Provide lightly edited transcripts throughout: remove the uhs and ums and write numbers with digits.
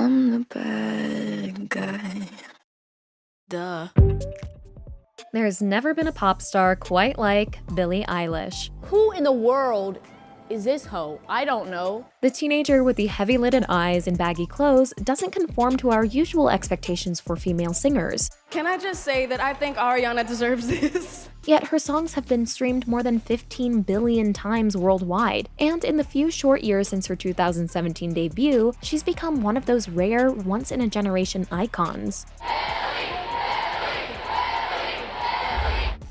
I'm the bad guy. Duh. There's never been a pop star quite like Billie Eilish. Who in the world is this hoe? I don't know. The teenager with the heavy-lidded eyes and baggy clothes doesn't conform to our usual expectations for female singers. Can I just say that I think Ariana deserves this? Yet her songs have been streamed more than 15 billion times worldwide, and in the few short years since her 2017 debut, she's become one of those rare, once-in-a-generation icons.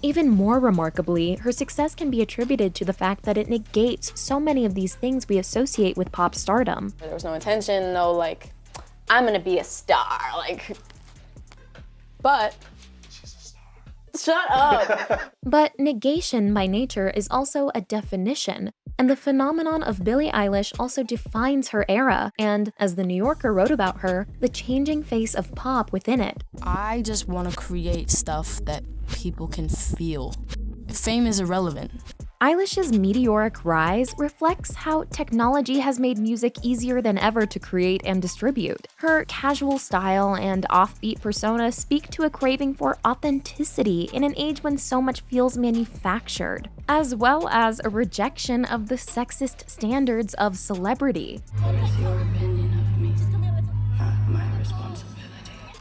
Even more remarkably, her success can be attributed to the fact that it negates so many of these things we associate with pop stardom. There was no intention, no I'm gonna be a star, but she's a star. Shut up! But negation by nature is also a definition, and the phenomenon of Billie Eilish also defines her era, and, as The New Yorker wrote about her, the changing face of pop within it. I just want to create stuff that people can feel. Fame is irrelevant. Eilish's meteoric rise reflects how technology has made music easier than ever to create and distribute. Her casual style and offbeat persona speak to a craving for authenticity in an age when so much feels manufactured, as well as a rejection of the sexist standards of celebrity. What is your opinion of me? Not my responsibility.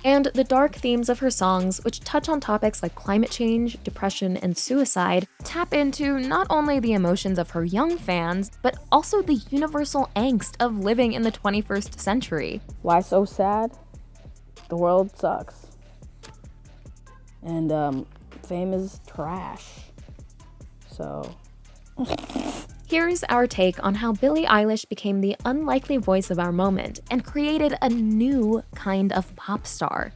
And the dark themes of her songs, which touch on topics like climate change, depression, and suicide, tap into not only the emotions of her young fans, but also the universal angst of living in the 21st century. Why so sad? The world sucks. And fame is trash. So... Here's our take on how Billie Eilish became the unlikely voice of our moment and created a new kind of pop star.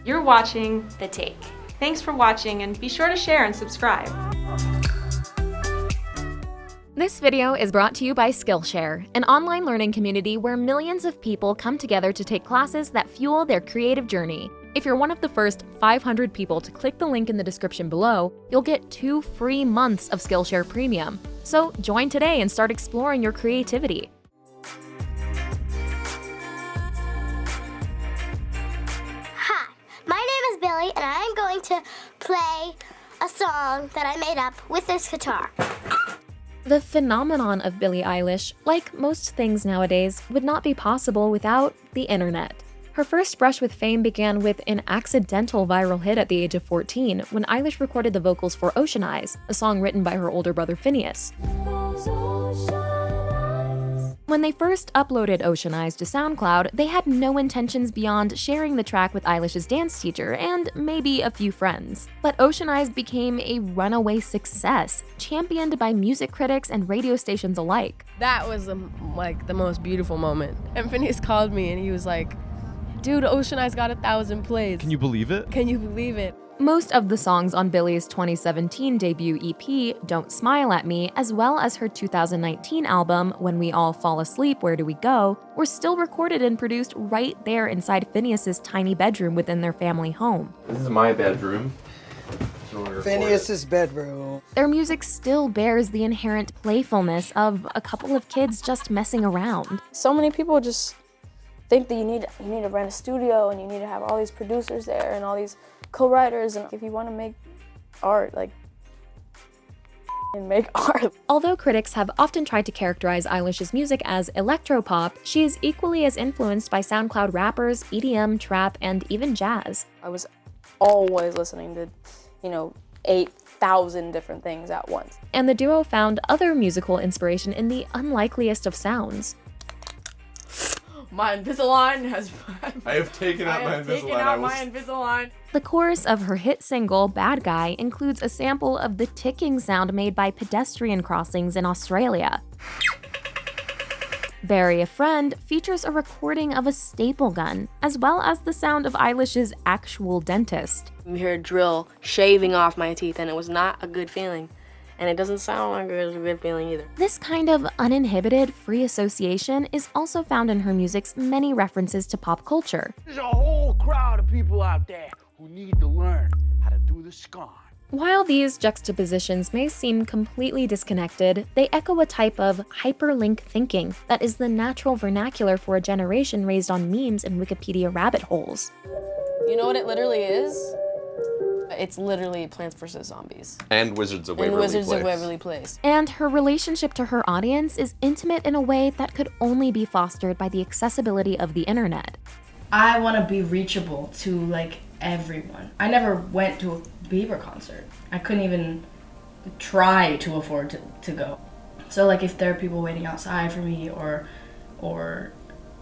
You're watching The Take. Thanks for watching, and be sure to share and subscribe. This video is brought to you by Skillshare, an online learning community where millions of people come together to take classes that fuel their creative journey. If you're one of the first 500 people to click the link in the description below, you'll get 2 free months of Skillshare Premium. So join today and start exploring your creativity. Hi, my name is Billy, and I'm going to play a song that I made up with this guitar. The phenomenon of Billie Eilish, like most things nowadays, would not be possible without the internet. Her first brush with fame began with an accidental viral hit at the age of 14 when Eilish recorded the vocals for Ocean Eyes, a song written by her older brother Phineas. When they first uploaded Ocean Eyes to SoundCloud, they had no intentions beyond sharing the track with Eilish's dance teacher and maybe a few friends. But Ocean Eyes became a runaway success, championed by music critics and radio stations alike. That was the most beautiful moment. And Phineas called me and he was like, dude, Ocean Eyes got 1,000 plays. Can you believe it? Can you believe it? Most of the songs on Billie's 2017 debut EP, Don't Smile at Me, as well as her 2019 album, When We All Fall Asleep, Where Do We Go, were still recorded and produced right there inside Phineas's tiny bedroom within their family home. This is my bedroom. Phineas's bedroom. Their music still bears the inherent playfulness of a couple of kids just messing around. So many people just think that you need to rent a studio and you need to have all these producers there and all these co-writers, and if you want to make art, make art. Although critics have often tried to characterize Eilish's music as electropop, she is equally as influenced by SoundCloud rappers, EDM, trap, and even jazz. I was always listening to, 8,000 different things at once. And the duo found other musical inspiration in the unlikeliest of sounds. My Invisalign has... I have taken out my Invisalign. The chorus of her hit single, Bad Guy, includes a sample of the ticking sound made by pedestrian crossings in Australia. Bury a Friend features a recording of a staple gun, as well as the sound of Eilish's actual dentist. You hear a drill shaving off my teeth, and it was not a good feeling. And it doesn't sound like it was a good feeling either. This kind of uninhibited, free association is also found in her music's many references to pop culture. There's a whole crowd of people out there who need to learn how to do the scone. While these juxtapositions may seem completely disconnected, they echo a type of hyperlink thinking that is the natural vernacular for a generation raised on memes and Wikipedia rabbit holes. You know what it literally is? It's literally Plants vs. Zombies. And Wizards of Waverly Place. And her relationship to her audience is intimate in a way that could only be fostered by the accessibility of the internet. I want to be reachable to like everyone. I never went to a Bieber concert. I couldn't even try to afford to go. So like if there are people waiting outside for me or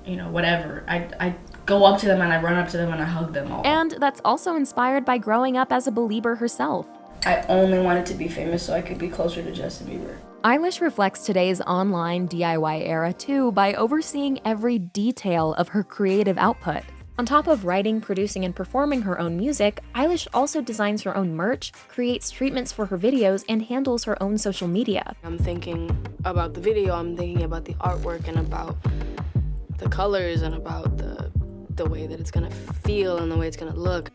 you know, whatever, I go up to them and I run up to them and I hug them all. And that's also inspired by growing up as a Belieber herself. I only wanted to be famous so I could be closer to Justin Bieber. Eilish reflects today's online DIY era too by overseeing every detail of her creative output. On top of writing, producing, and performing her own music, Eilish also designs her own merch, creates treatments for her videos, and handles her own social media. I'm thinking about the video, I'm thinking about the artwork and about the colors and about the way that it's gonna feel and the way it's gonna look.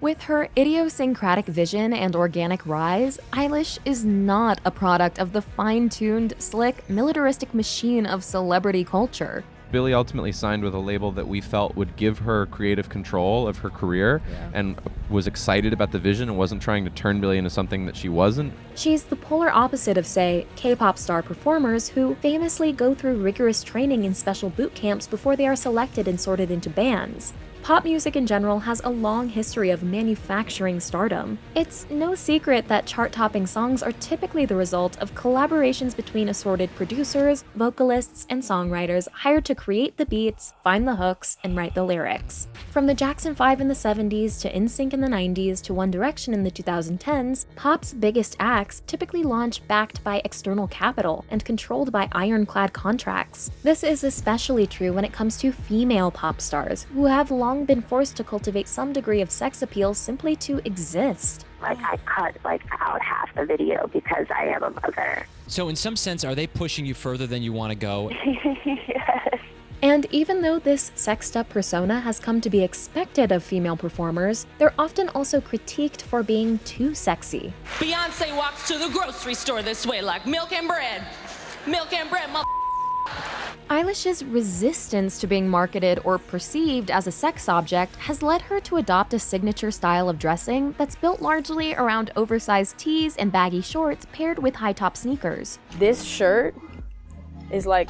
With her idiosyncratic vision and organic rise, Eilish is not a product of the fine-tuned, slick, militaristic machine of celebrity culture. Billie ultimately signed with a label that we felt would give her creative control of her career and was excited about the vision and wasn't trying to turn Billie into something that she wasn't. She's the polar opposite of, say, K-pop star performers who famously go through rigorous training in special boot camps before they are selected and sorted into bands. Pop music in general has a long history of manufacturing stardom. It's no secret that chart-topping songs are typically the result of collaborations between assorted producers, vocalists, and songwriters hired to create the beats, find the hooks, and write the lyrics. From the Jackson 5 in the 70s to NSYNC in the 90s to One Direction in the 2010s, pop's biggest acts typically launch backed by external capital and controlled by ironclad contracts. This is especially true when it comes to female pop stars, who have long been forced to cultivate some degree of sex appeal simply to exist. Like, I cut out half the video because I am a mother. So in some sense, are they pushing you further than you want to go? Yes. And even though this sexed up persona has come to be expected of female performers, they're often also critiqued for being too sexy. Beyonce walks to the grocery store this way like milk and bread. Milk and bread, mother. Eilish's resistance to being marketed or perceived as a sex object has led her to adopt a signature style of dressing that's built largely around oversized tees and baggy shorts paired with high-top sneakers. This shirt is like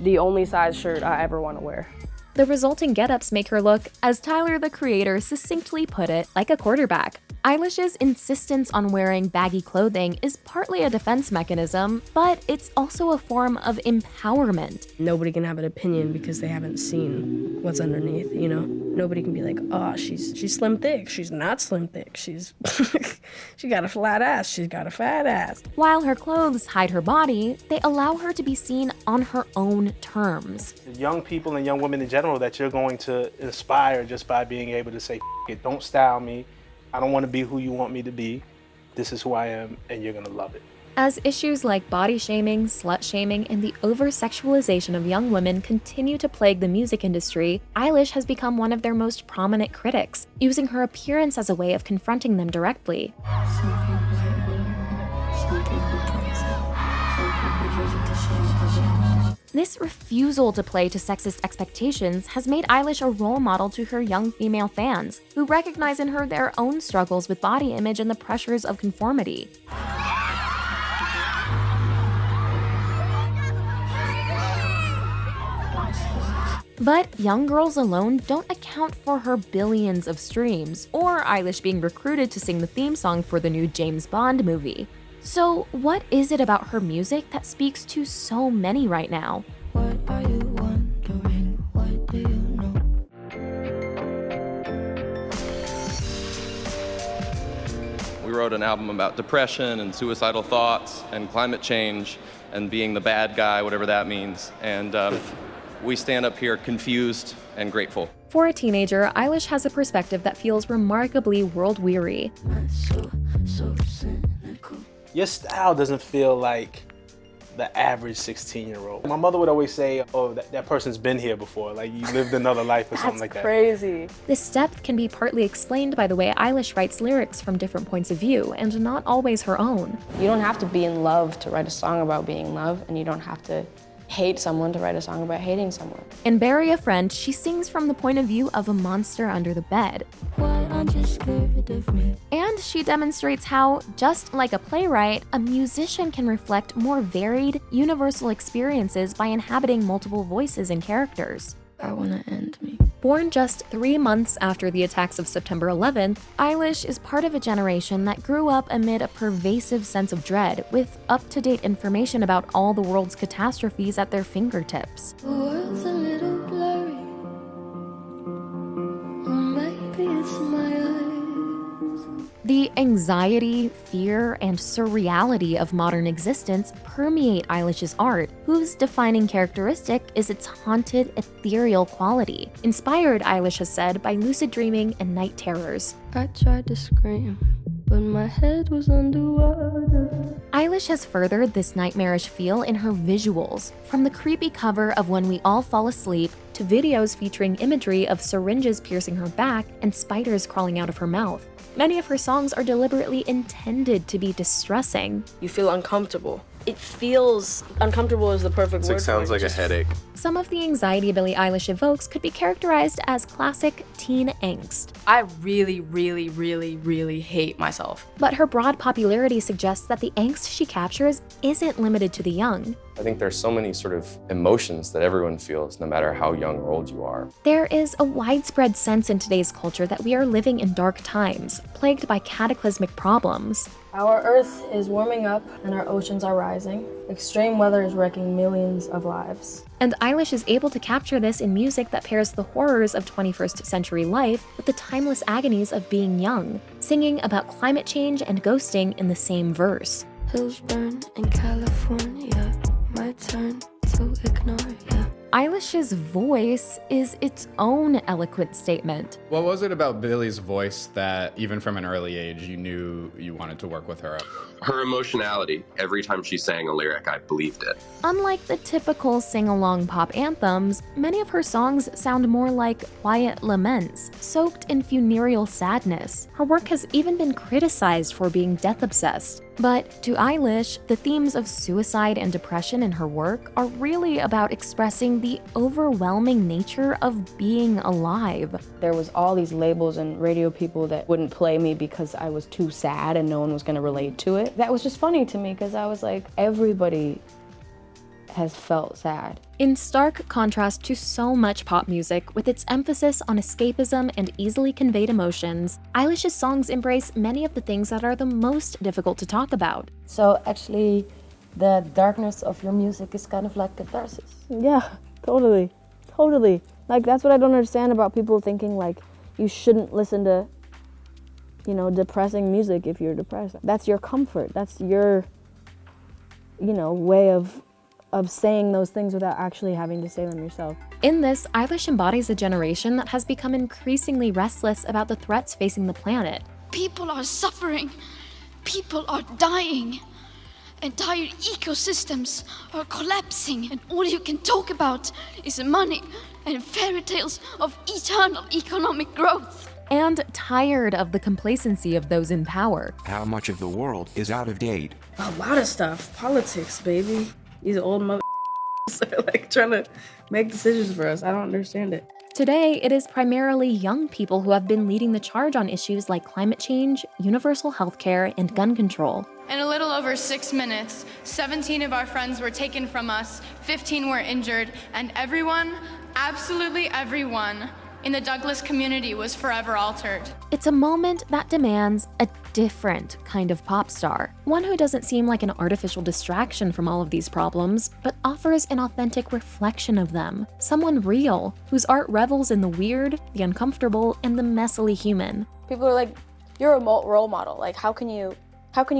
the only size shirt I ever want to wear. The resulting getups make her look, as Tyler the Creator succinctly put it, like a quarterback. Eilish's insistence on wearing baggy clothing is partly a defense mechanism, but it's also a form of empowerment. Nobody can have an opinion because they haven't seen what's underneath, you know? Nobody can be like, oh, she's slim thick. She's not slim thick. She's she got a flat ass. She's got a fat ass. While her clothes hide her body, they allow her to be seen on her own terms. Young people and young women in general that you're going to inspire just by being able to say, it, don't style me. I don't want to be who you want me to be. This is who I am, and you're going to love it. As issues like body shaming, slut shaming, and the over-sexualization of young women continue to plague the music industry, Eilish has become one of their most prominent critics, using her appearance as a way of confronting them directly. Some people hate what I wear, some people praise it, some people use it to shame others. This refusal to play to sexist expectations has made Eilish a role model to her young female fans, who recognize in her their own struggles with body image and the pressures of conformity. But young girls alone don't account for her billions of streams, or Eilish being recruited to sing the theme song for the new James Bond movie. So what is it about her music that speaks to so many right now? What are you wondering? What do you know? We wrote an album about depression and suicidal thoughts and climate change and being the bad guy, whatever that means. And we stand up here confused and grateful. For a teenager, Eilish has a perspective that feels remarkably world-weary. Your style doesn't feel like the average 16-year-old. My mother would always say, oh, that person's been here before, like you lived another life or something like that. That's crazy. This depth can be partly explained by the way Eilish writes lyrics from different points of view, and not always her own. You don't have to be in love to write a song about being in love, and you don't have to hate someone to write a song about hating someone. In Bury a Friend, she sings from the point of view of a monster under the bed. Why aren't you scared of me? And she demonstrates how, just like a playwright, a musician can reflect more varied, universal experiences by inhabiting multiple voices and characters. I wanna end me. Born just 3 months after the attacks of September 11th, Eilish is part of a generation that grew up amid a pervasive sense of dread, with up-to-date information about all the world's catastrophes at their fingertips. The world's a little blurry, or maybe it's my eyes. The anxiety, fear, and surreality of modern existence permeate Eilish's art, whose defining characteristic is its haunted, ethereal quality, inspired, Eilish has said, by lucid dreaming and night terrors. I tried to scream, but my head was underwater. Eilish has furthered this nightmarish feel in her visuals, from the creepy cover of When We All Fall Asleep to videos featuring imagery of syringes piercing her back and spiders crawling out of her mouth. Many of her songs are deliberately intended to be distressing. You feel uncomfortable. It feels uncomfortable is the perfect word. It sounds like a headache. Some of the anxiety Billie Eilish evokes could be characterized as classic teen angst. I really hate myself. But her broad popularity suggests that the angst she captures isn't limited to the young. I think there's so many sort of emotions that everyone feels, no matter how young or old you are. There is a widespread sense in today's culture that we are living in dark times, plagued by cataclysmic problems. Our Earth is warming up and our oceans are rising. Extreme weather is wrecking millions of lives. And Eilish is able to capture this in music that pairs the horrors of 21st century life with the timeless agonies of being young, singing about climate change and ghosting in the same verse. Hills burn in California, my turn to ignore ya. Eilish's voice is its own eloquent statement. What was it about Billie's voice that, even from an early age, you knew you wanted to work with her? Her emotionality. Every time she sang a lyric, I believed it. Unlike the typical sing-along pop anthems, many of her songs sound more like quiet laments, soaked in funereal sadness. Her work has even been criticized for being death-obsessed. But to Eilish, the themes of suicide and depression in her work are really about expressing the overwhelming nature of being alive. There was all these labels and radio people that wouldn't play me because I was too sad and no one was gonna relate to it. That was just funny to me because I was like, everybody has felt sad. In stark contrast to so much pop music, with its emphasis on escapism and easily conveyed emotions, Eilish's songs embrace many of the things that are the most difficult to talk about. So actually, the darkness of your music is kind of like catharsis. Yeah, totally. Like, that's what I don't understand about people thinking, like, you shouldn't listen to, you know, depressing music if you're depressed. That's your comfort. That's your, you know, way of saying those things without actually having to say them yourself. In this, Eilish embodies a generation that has become increasingly restless about the threats facing the planet. People are suffering. People are dying. Entire ecosystems are collapsing, and all you can talk about is money and fairy tales of eternal economic growth. And tired of the complacency of those in power. How much of the world is out of date? A lot of stuff. Politics, baby. These old mother are like trying to make decisions for us. I don't understand it. Today, it is primarily young people who have been leading the charge on issues like climate change, universal healthcare, and gun control. In a little over 6 minutes, 17 of our friends were taken from us, 15 were injured, and everyone, absolutely everyone, in the Douglas community was forever altered. It's a moment that demands a different kind of pop star. One who doesn't seem like an artificial distraction from all of these problems, but offers an authentic reflection of them. Someone real, whose art revels in the weird, the uncomfortable, and the messily human. People are like, you're a role model. Like, how can you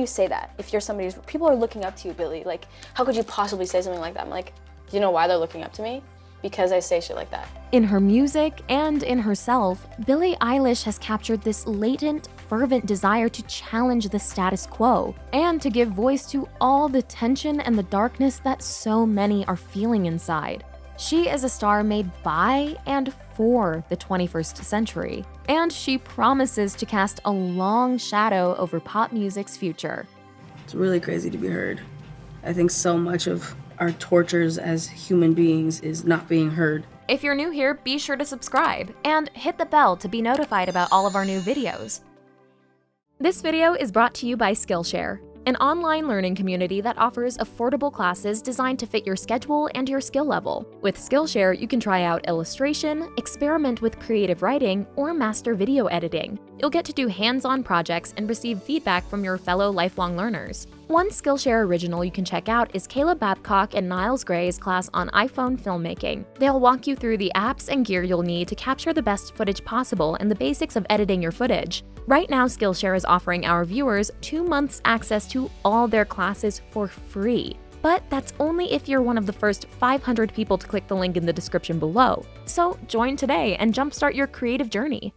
say that if you're somebody's, people are looking up to you, Billie. Like, how could you possibly say something like that? I'm like, do you know why they're looking up to me? because I say shit like that. In her music and in herself, Billie Eilish has captured this latent, fervent desire to challenge the status quo and to give voice to all the tension and the darkness that so many are feeling inside. She is a star made by and for the 21st century, and she promises to cast a long shadow over pop music's future. It's really crazy to be heard. I think so much of our tortures as human beings is not being heard. If you're new here, be sure to subscribe and hit the bell to be notified about all of our new videos. This video is brought to you by Skillshare, an online learning community that offers affordable classes designed to fit your schedule and your skill level. With Skillshare, you can try out illustration, experiment with creative writing, or master video editing. You'll get to do hands-on projects and receive feedback from your fellow lifelong learners. One Skillshare original you can check out is Caleb Babcock and Niles Gray's class on iPhone filmmaking. They'll walk you through the apps and gear you'll need to capture the best footage possible and the basics of editing your footage. Right now, Skillshare is offering our viewers 2 months access to all their classes for free. But that's only if you're one of the first 500 people to click the link in the description below. So join today and jumpstart your creative journey.